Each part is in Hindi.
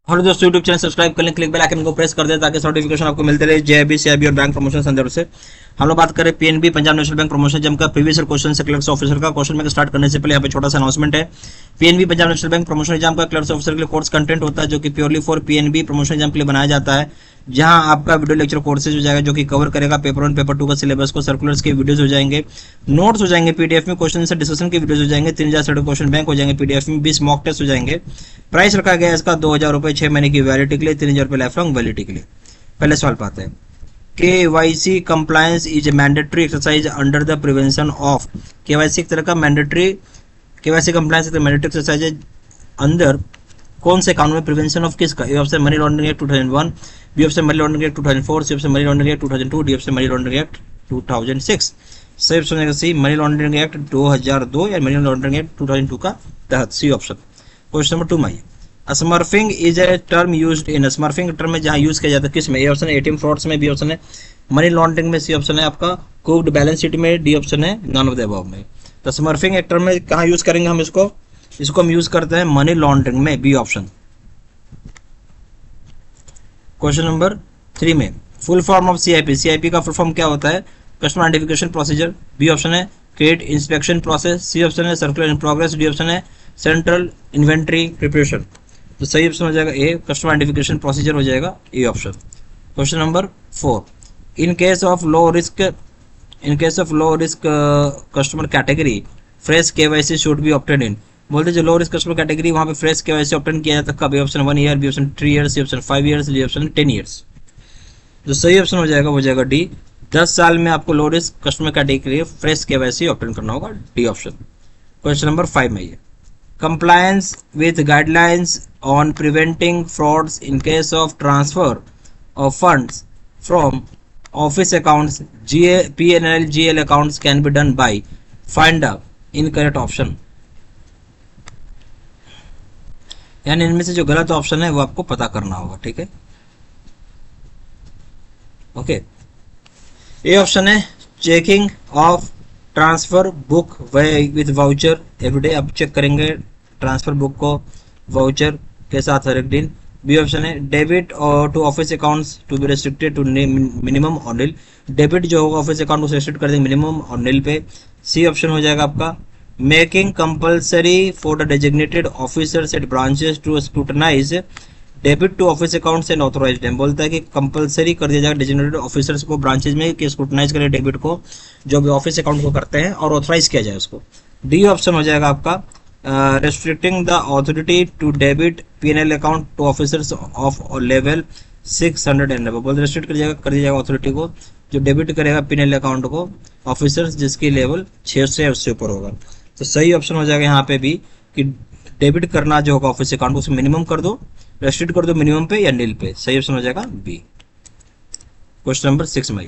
हेलो दोस्तों, यूट्यूब चैनल सब्सक्राइब कर लें, क्लिक बेल आइकन को प्रेस कर दें ताकि नोटिफिकेशन आपको मिलते रहे जेआईबी सीआईबी और बैंक प्रमोशन संदर्भ से। हम लोग बात करें PNB Punjab national bank promotion जम का प्रीवियस क्वेश्चन से क्लर्क्स ऑफिसर का। क्वेश्चन में स्टार्ट करने से पहले यहाँ पे छोटा सा अनाउंसमेंट है। PNB Punjab national bank promotion exam का क्लर्क्स ऑफिसर के लिए कोर्स कंटेंट होता है जो कि purely for PNB promotion exam के लिए बनाया जाता है, जहां आपका वीडियो लेक्चर कोर्सेज हो जाएगा जो कि कवर करेगा पेपर 1 पेपर 2 का सिलेबस को। सर्कुलर्स के वीडियोस हो जाएंगे, नोट्स हो जाएंगे पीडीएफ में, क्वेश्चन से डिस्कशन के वीडियोस हो जाएंगे, 3000 से क्वेश्चन बैंक हो जाएंगे पीडीएफ में, 20 मॉक टेस्ट हो जाएंगे। प्राइस रखा गया है इसका 2000 रुपए 6 महीने की वैलिडिटी के लिए, 3000 रुपए लाइफ लॉन्ग वैलिडिटी के लिए। पहले सवाल पाते हैं। KYC compliance is a mandatory exercise under the prevention of. KYC एक तरह का mandatory, KYC compliance mandatory exercise है अंदर कौन से कानून में? प्रिवेंशन ऑफ किसका? A option money laundering act 2001, B option money laundering act 2004, C option money laundering act 2002, D option money laundering act 2006। सही ऑप्शन है सी, मनी लॉन्ड्रिंग एक्ट 2002 या मनी लॉन्ड्रिंग एक्ट 2002 का तहत, सी ऑप्शन। क्वेश्चन नंबर 2 में smurfing is a term used in, smurfing term में जहां यूज किया जाता है किस में? ए ऑप्शन है एटीएम फ्रॉड्स में, बी ऑप्शन है मनी लॉन्ड्रिंग में, सी ऑप्शन है आपका कुक्ड बैलेंस शीट में, डी ऑप्शन है नन ऑफ द अबव में। तो स्मर्फिंग एक टर्म में कहां यूज करेंगे हम इसको? इसको हम यूज करते हैं मनी लॉन्ड्रिंग में, बी ऑप्शन। क्वेश्चन नंबर 3 में full form of CIP, CIP का फुल फॉर्म क्या होता है? Customer identification procedure, B option है credit inspection process, C option है circular in progress, D option है सेंट्रल इन्वेंट्री प्रिपरेशन। तो सही ऑप्शन हो जाएगा ए, कस्टमर आइडेंटिफिकेशन प्रोसीजर हो जाएगा A option. Question number 4, in case of low risk, in case of low risk customer category fresh KYC should be obtained इन। बोलते जो लो रिस्क कस्टमर कैटेगरी वहां पे फ्रेश केवाईसी ऑब्टेन किया जाता है कब? A option 1 year, B option 3 years, C option 5 years, D option 10 years. जो सही ऑप्शन हो जाएगा डी, 10 साल में आपको लो रिस्क कस्टमर कैटेगरी के लिए फ्रेश केवाईसी ऑब्टेन करना होगा, डी ऑप्शन। क्वेश्चन नंबर 5 में ये compliance with guidelines on preventing frauds in case of transfer of funds from office accounts PNL GL accounts can be done by, find the incorrect option। यानी इनमें से जो गलत ऑप्शन है वो आपको पता करना होगा, ठीक है, ओके। ए ऑप्शन है checking of transfer book with voucher everyday, आप चेक करेंगे ट्रांसफर बुक को वाउचर के साथ हर एक दिन। बी ऑप्शन है डेबिट और to office accounts to be restricted to minimum और नील, डेबिट जो होगा ऑफिस अकाउंट को रेस्ट्रिक्ट कर देंगे मिनिमम और नील पे। सी ऑप्शन हो जाएगा आपका making compulsory for the designated officers at branches to scrutinise debit to office accounts and authorised them. बोलता है कि कंपलसरी कर दिया जाएगा डेजिग्नेटेड ऑफिसर्स को ब्रांचेज में कि स्क्रूटनाइज करें डेबिट को जो भी ऑफिस अकाउंट को करते हैं और ऑथराइज किया जाए उसको। डी ऑप्शन हो जाएगा आपका restricting the authority to debit PNL account to officers of level 600 and above. बोलते रेस्ट्रिक्ट कर दिया जाएगा अथॉरिटी को जो डेबिट करेगा पीएनएल अकाउंट को ऑफिसर्स जिसकी लेवल 600 है उससे ऊपर होगा। तो सही ऑप्शन हो जाएगा यहाँ पे भी कि डेबिट करना जो होगा ऑफिस अकाउंट उसको मिनिमम कर दो, रेस्ट्रिक्ट कर दो मिनिमम पे या नील पे। सही ऑप्शन हो जाएगा बी। क्वेश्चन नंबर 6 में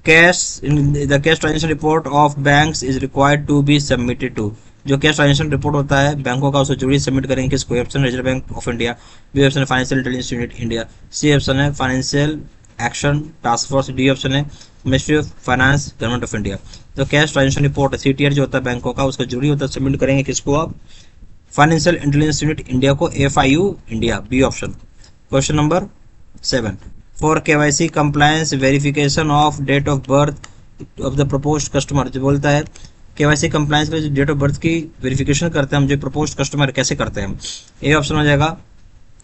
cash the cash transaction report of banks is required to be submitted to, जो कैश ट्रांजेक्शन रिपोर्ट होता है बैंकों का उसे जरूरी सबमिट करेंगे किसको? Option Reserve Bank of India, B option है financial intelligence unit India, C option है financial action task force, D option है ministry of finance government of India. तो कैश ट्रांजेक्शन रिपोर्ट सीटीआर जो होता है बैंकों का उसका जरूरी होता है सबमिट करेंगे किसको आप? फाइनेंशियल इंटेलिजेंस यूनिट इंडिया को, FIU India, B option. Question number 7 for KYC compliance verification of date of birth of the proposed customer, जो बोलता है केवाईसी कंप्लायंस में जो डेट ऑफ बर्थ की वेरिफिकेशन करते हैं हम जो प्रपोज्ड कस्टमर कैसे करते हैं? ए ऑप्शन हो जाएगा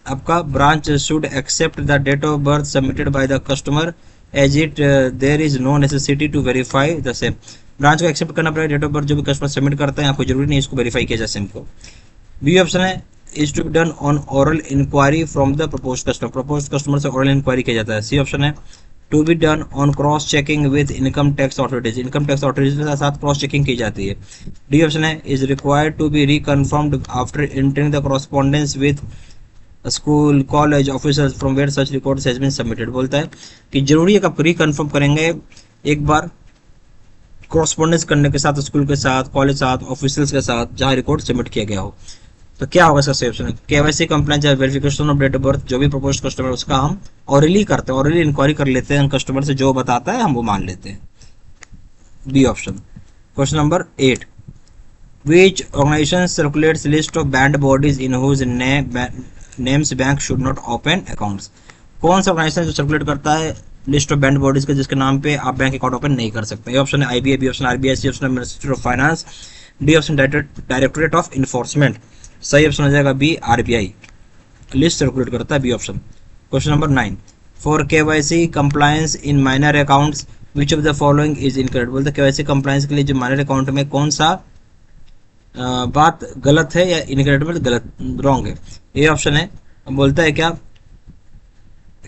आपका branch should accept the date of birth submitted by the customer as it there is no necessity to verify the same. Branch को एक्सेप्ट करना पड़ेगा डेट ऑफ बर्थ जो भी कस्टमर सबमिट करते हैं, आपको जरूरी नहीं इसको वेरीफाई किया जाए सेम को। बी ऑप्शन है is to be done on oral inquiry from the proposed customer, proposed customer से ओरल इंक्वायरी किया जाता है। सी ऑप्शन है to be done on cross checking with income tax authorities, income tax authorities के साथ क्रॉस चेकिंग की जाती है। डी ऑप्शन है is required to be reconfirmed after entering the correspondence with school college officers from where such records has been submitted. बोलता है कि जरूरी है कि आप रिकन्फर्म करेंगे एक बार कॉरेस्पॉन्डेंस करने के साथ स्कूल के साथ कॉलेज साथ ऑफिसर्स के साथ जहां रिकॉर्ड सबमिट किया गया हो। तो क्या होगा इसका सही ऑप्शन? केवाईसी कंप्लायंस या verification of date of birth जो भी प्रपोज्ड कस्टमर उसका हम ऑरली करते हैं, ऑरली इंक्वायरी कर लेते हैं कस्टमर से, जो बताता है हम वो मान लेते हैं, B option. Question number 8 which organization circulates list of banned bodies in whose names bank should not open accounts. कौन सा ऑर्गेनाइजेशन जो सर्कुलेट करता है लिस्ट ऑफ बैंड बॉडीज के जिसके नाम पे आप बैंक अकाउंट ओपन नहीं कर सकते? ए ऑप्शन है IBI, B option RBI, C option ministry of finance, D option directorate of enforcement. सही ऑप्शन हो जाएगा बी आरबीआई, लिस्ट सर्कुलेट करता है B option. Question number 9, for KYC compliance in minor accounts which of the following is incorrect. बोलते केवाईसी कंप्लायंस के लिए जो माइनर अकाउंट में कौन सा बात गलत है या इनकरेक्ट में गलत रॉन्ग है? ये ऑप्शन है, बोलता है क्या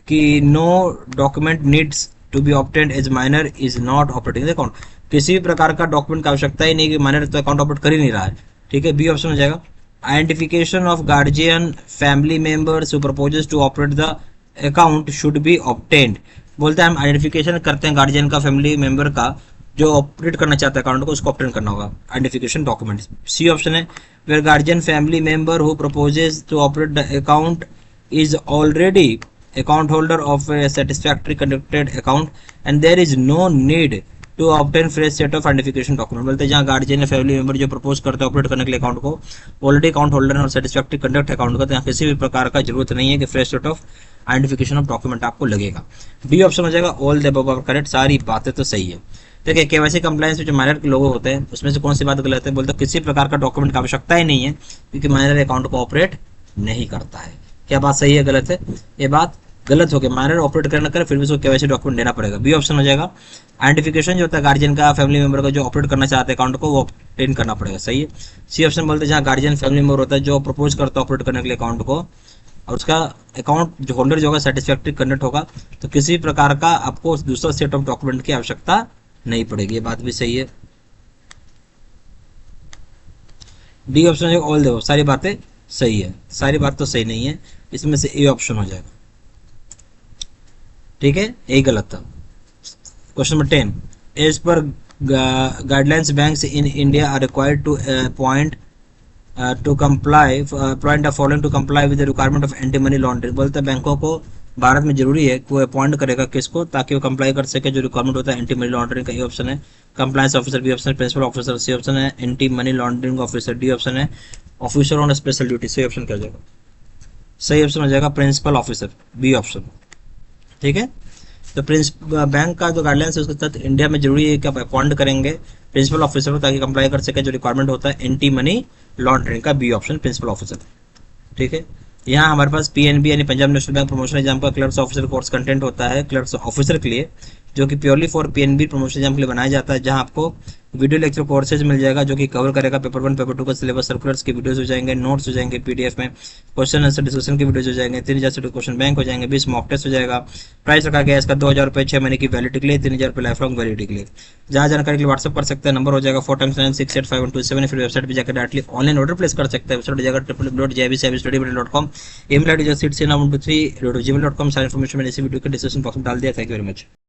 कि no document needs to be obtained as minor is not operating account. किसी भी प्रकार का डॉक्यूमेंट की आवश्यकता ही नहीं कि माइनर तो अकाउंट ऑपरेट कर ही नहीं रहा है। ठीक है, बी ऑप्शन हो जाएगा identification of guardian family members who proposes to operate the account should be obtained. बोलते हैं हम आइडेंटिफिकेशन करते हैं गार्जियन का, फैमिली मेंबर का, जो ऑपरेट करना चाहता है अकाउंट को, उसको ऑब्टेन करना होगा आइडेंटिफिकेशन डॉक्यूमेंट। सी ऑप्शन है where guardian family member who proposes to operate the account is already account holder of a satisfactory conducted account and there is no need to obtain fresh set of identification document। बोलते हैं जहाँ गार्जियन या फैमिली मेंबर जो प्रपोज करते हैं ऑपरेट करने के लिए अकाउंट को, ऑलरेडी अकाउंट होल्डर है और सेटिस्फैक्टरी कंडक्ट अकाउंट का, तो यहाँ किसी भी प्रकार का जरूरत नहीं है कि fresh set of identification of document आपको लगेगा। डी ऑप्शन हो जाएगा all the above are correct, सारी बातें तो सही है। देखिए केवाईसी कंप्लायंस में जो माइनर के लोगो होते हैं उसमें से कौन सी बात गलत है? बोलते किसी प्रकार का डॉक्यूमेंट की आवश्यकता ही नहीं है क्योंकि माइनर अकाउंट को ऑपरेट नहीं करता है। क्या बात सही है गलत है? ये बात गलत हो गया, माइनर ऑपरेट करना करे फिर भी उसको केवाईसी डॉक्यूमेंट देना पड़ेगा। बी ऑप्शन हो जाएगा आइडेंटिफिकेशन जो होता है गार्जियन का, फैमिली मेंबर का जो ऑपरेट करना चाहते हैं अकाउंट को, वो ऑब्टेन करना पड़ेगा। सही है। सी ऑप्शन बोलते हैं जहाँ गार्जियन फैमिली मेंबर होता है जो प्रपोज करता है ऑपरेट करने के लिए अकाउंट को और उसका अकाउंट जो होल्डर जो होगा सेटिस्फैक्टरी कंडक्ट होगा, तो किसी प्रकार का आपको दूसरा सेट ऑफ डॉक्यूमेंट की आवश्यकता नहीं पड़ेगी। ये बात भी सही है। डी ऑप्शन है ऑल दो, सारी बातें सही है, सारी बात तो सही नहीं है, इसमें से ए ऑप्शन हो जाएगा। ठीक है, यही गलत था। Question number 10, as per guidelines banks in India are required to appoint to comply point the following to comply with the requirement of anti money laundering. बोलते हैं बैंकों को भारत में जरूरी है कि वो अपॉइंट करेगा किसको, ताकि वो कंप्लाई कर सके जो रिक्वायरमेंट होता है एंटी मनी लॉन्ड्रिंग का। ये ऑप्शन है कंप्लायंस ऑफिसर, बी ऑप्शन है प्रिंसिपल ऑफिसर, सी ऑप्शन है anti money laundering officer, D option है ऑफिसर ऑन स्पेशल ड्यूटी। सही ऑप्शन क्या हो जाएगा? सही ऑप्शन हो जाएगा प्रिंसिपल ऑफिसर, बी ऑप्शन। ठीक है, तो बैंक का जो गाइडलाइंस है उसके तहत इंडिया में जरूरी है कि आप अपॉइंट करेंगे प्रिंसिपल ऑफिसर को ताकि कंप्लाई कर सके जो रिक्वायरमेंट होता है एंटी मनी लॉन्ड्रिंग का, बी ऑप्शन प्रिंसिपल ऑफिसर। ठीक है, यहाँ हमारे पास पीएनबी यानी Punjab national bank promotion exam का क्लर्क्स ऑफिसर कोर्स कंटेंट होता है क्लर्क्स ऑफिसर के लिए, जो कि purely for PNB promotion exam के लिए बनाया जाता है, जहाँ आपको वीडियो लेक्चर कोर्सेज मिल जाएगा जो कि कवर करेगा पेपर 1 पेपर 2 का सिलेबस, सर्कुलर्स की वीडियोस हो जाएंगे, नोट्स हो जाएंगे पीडीएफ में, क्वेश्चन आंसर डिस्कशन की वीडियोस हो जाएंगे, 3000 से क्वेश्चन बैंक हो जाएंगे, 20 मॉक टेस्ट हो जाएगा। प्राइस रखा गया इसका 2000 रुपये 6 महीने की वैलिडिटी के लिए, 3000 रुपये लाइफ लॉन्ग वैलिडिटी के लिए। जहाँ जानकारी के लिए व्हाट्सअप कर सकते हैं, नंबर हो जाएगा 4x9685127, फिर वेबसाइट पर जाकर डायरेक्टली ऑनलाइन ऑर्डर प्लेस कर सकते हैं। वेबसाइट जाकर www.jibcstudy.com, email ID जो seat से 923@gmail.com। सारी इन्फॉर्मेशन मैंने इसी वीडियो के डिस्क्रिप्शन बॉक्स में डाल दिया। Thank you very much.